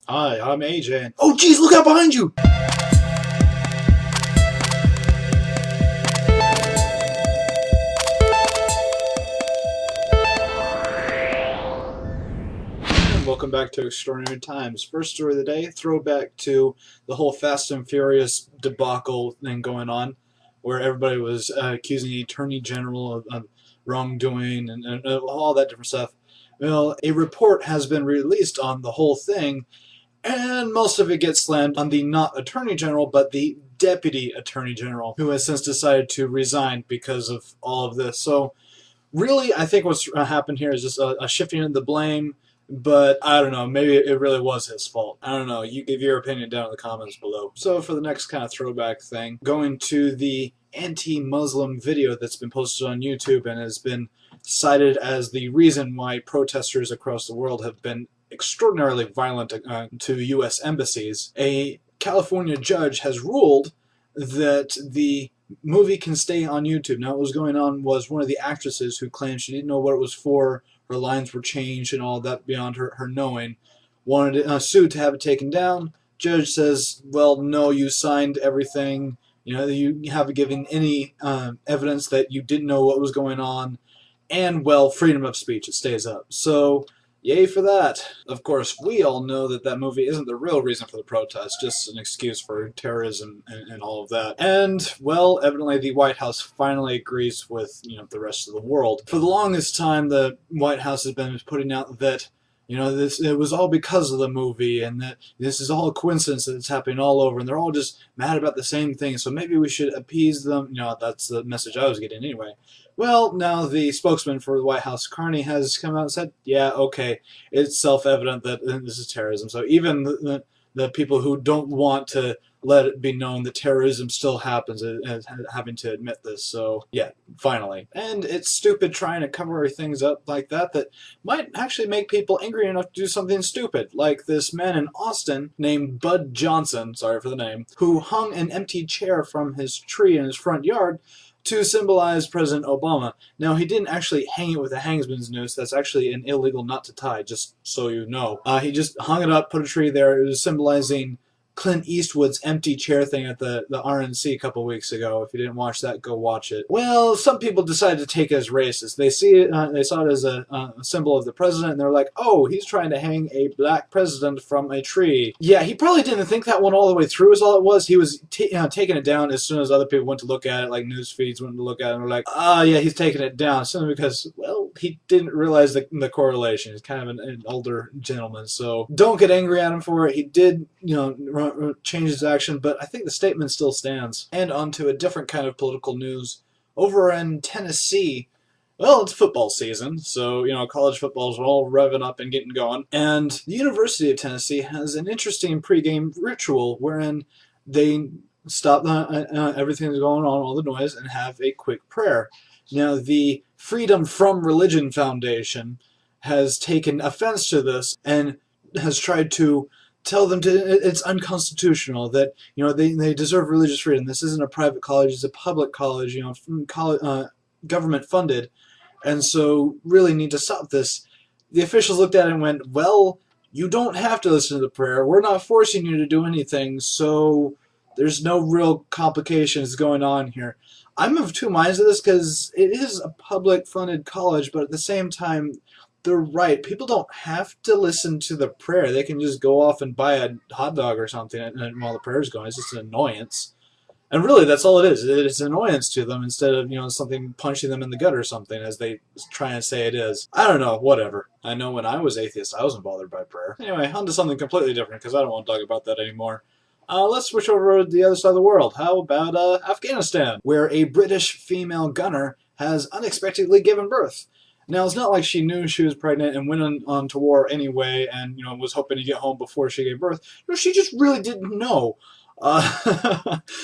Hi, I'm AJ. And oh, geez, look out behind you! And welcome back to Extraordinary Times. First story of the day, throwback to the whole Fast and Furious debacle thing going on, where everybody was accusing the Attorney General of wrongdoing and all that different stuff. Well, a report has been released on the whole thing, and most of it gets slammed on the not Attorney General, but the Deputy Attorney General, who has since decided to resign because of all of this. So, really, I think what's happened here is just a shifting of the blame, but I don't know, maybe it really was his fault. I don't know, you give your opinion down in the comments below. So, for the next kind of throwback thing, going to the anti-Muslim video that's been posted on YouTube and has been cited as the reason why protesters across the world have been extraordinarily violent to U.S. embassies. A California judge has ruled that the movie can stay on YouTube. Now, what was going on was one of the actresses who claimed she didn't know what it was for, her lines were changed and all that beyond her knowing, wanted sued to have it taken down. Judge says, well, no, you signed everything. You know, you haven't given any evidence that you didn't know what was going on. And, well, freedom of speech, it stays up. So, yay for that. Of course, we all know that that movie isn't the real reason for the protest, just an excuse for terrorism and all of that. And, well, evidently the White House finally agrees with, the rest of the world. For the longest time, the White House has been putting out that, it was all because of the movie, and that this is all a coincidence that it's happening all over, and they're all just mad about the same thing, so maybe we should appease them. That's the message I was getting anyway. Well, now the spokesman for the White House, Carney, has come out and said, yeah, okay, it's self-evident that this is terrorism. So even the people who don't want to let it be known that terrorism still happens and having to admit this. So, yeah, finally. And it's stupid trying to cover things up like that might actually make people angry enough to do something stupid, like this man in Austin named Bud Johnson, sorry for the name, who hung an empty chair from his tree in his front yard to symbolize President Obama. Now, he didn't actually hang it with a hangsman's noose. That's actually an illegal knot to tie, just so you know. He just hung it up, put a tree there. It was symbolizing Clint Eastwood's empty chair thing at the RNC a couple weeks ago. If you didn't watch that, go watch it. Well, some people decided to take it as racist. They saw it as a symbol of the president, and they're like, oh, he's trying to hang a black president from a tree. Yeah, he probably didn't think that one all the way through is all it was. He was taking it down as soon as other people went to look at it, like news feeds went to look at it, and were like, yeah, he's taking it down. Simply because, well, he didn't realize the correlation. He's kind of an older gentleman, so don't get angry at him for it. He did, change his action, but I think the statement still stands. And on to a different kind of political news. Over in Tennessee, well, it's football season, so, college football's all revving up and getting going. And the University of Tennessee has an interesting pregame ritual wherein they stop everything that's going on, all the noise, and have a quick prayer. Now, the Freedom from Religion Foundation has taken offense to this and has tried to tell them it's unconstitutional, that they deserve religious freedom. This isn't a private college; it's a public college. Government funded, and so really need to stop this. The officials looked at it and went, "Well, you don't have to listen to the prayer. We're not forcing you to do anything, so there's no real complications going on here." I'm of two minds of this because it is a public funded college, but at the same time, they're right. People don't have to listen to the prayer. They can just go off and buy a hot dog or something while the prayer's going. It's just an annoyance. And really, that's all it is. It's an annoyance to them instead of, something punching them in the gut or something, as they try and say it is. I don't know, whatever. I know when I was atheist, I wasn't bothered by prayer. Anyway, on to something completely different, because I don't want to talk about that anymore. Let's switch over to the other side of the world. How about Afghanistan, where a British female gunner has unexpectedly given birth. Now, it's not like she knew she was pregnant and went on to war anyway and, was hoping to get home before she gave birth. No, she just really didn't know.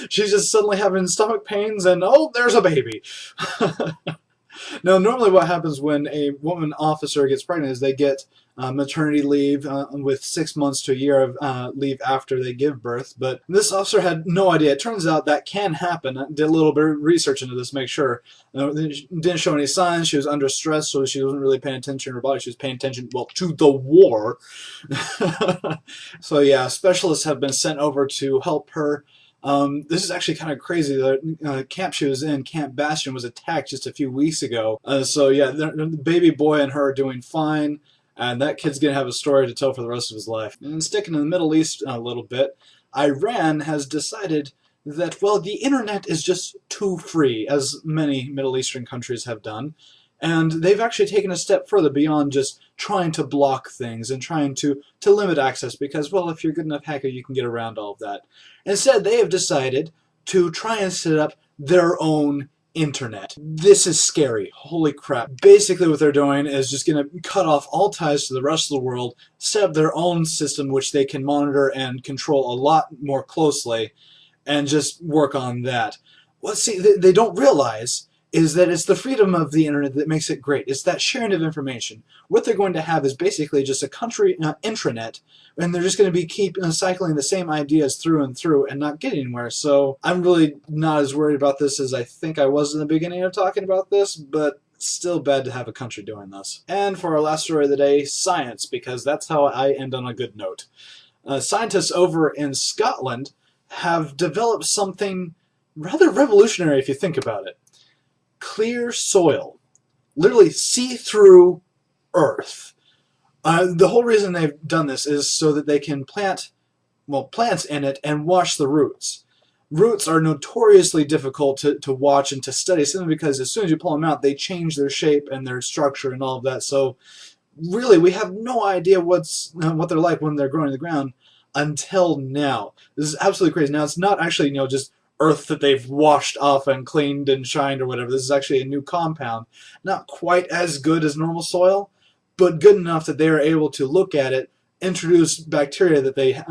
She's just suddenly having stomach pains and, oh, there's a baby. Now, normally what happens when a woman officer gets pregnant is they get maternity leave with 6 months to a year of leave after they give birth. But this officer had no idea. It turns out that can happen. I did a little bit of research into this to make sure. Didn't show any signs. She was under stress, so she wasn't really paying attention to her body. She was paying attention, well, to the war. So yeah, specialists have been sent over to help her. This is actually kind of crazy. The camp she was in, Camp Bastion, was attacked just a few weeks ago. So yeah, the baby boy and her are doing fine. And that kid's going to have a story to tell for the rest of his life. And sticking in the Middle East a little bit, Iran has decided that, well, the internet is just too free, as many Middle Eastern countries have done. And they've actually taken a step further beyond just trying to block things and trying to limit access because, well, if you're a good enough hacker, you can get around all of that. Instead, they have decided to try and set up their own internet. This is scary. Holy crap. Basically what they're doing is just going to cut off all ties to the rest of the world, set up their own system which they can monitor and control a lot more closely, and just work on that. What they don't realize is that it's the freedom of the internet that makes it great. It's that sharing of information. What they're going to have is basically just a country intranet, and they're just going to be cycling the same ideas through and through and not getting anywhere. So I'm really not as worried about this as I think I was in the beginning of talking about this, but still bad to have a country doing this. And for our last story of the day, science, because that's how I end on a good note. Scientists over in Scotland have developed something rather revolutionary if you think about it. Clear soil. Literally see-through earth. The whole reason they've done this is so that they can plant, well, plants in it and watch the roots. Roots are notoriously difficult to watch and to study simply because as soon as you pull them out, they change their shape and their structure and all of that. So really, we have no idea what they're like when they're growing in the ground until now. This is absolutely crazy. Now, it's not actually, just earth that they've washed off and cleaned and shined or whatever. This is actually a new compound. Not quite as good as normal soil, but good enough that they are able to look at it, introduce bacteria that they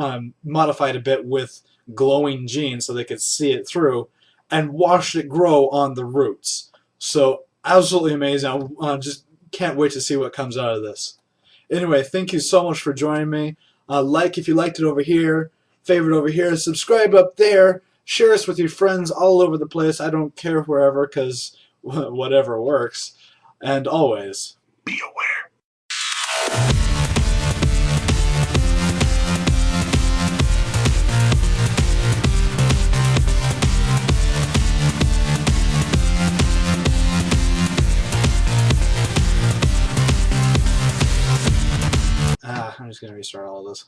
modified a bit with glowing genes so they could see it through, and watched it grow on the roots. So absolutely amazing. I just can't wait to see what comes out of this. Anyway, thank you so much for joining me. Like if you liked it over here, favorite over here, subscribe up there. Share us with your friends all over the place. I don't care wherever, because whatever works. And always, be aware. I'm just going to restart all of this.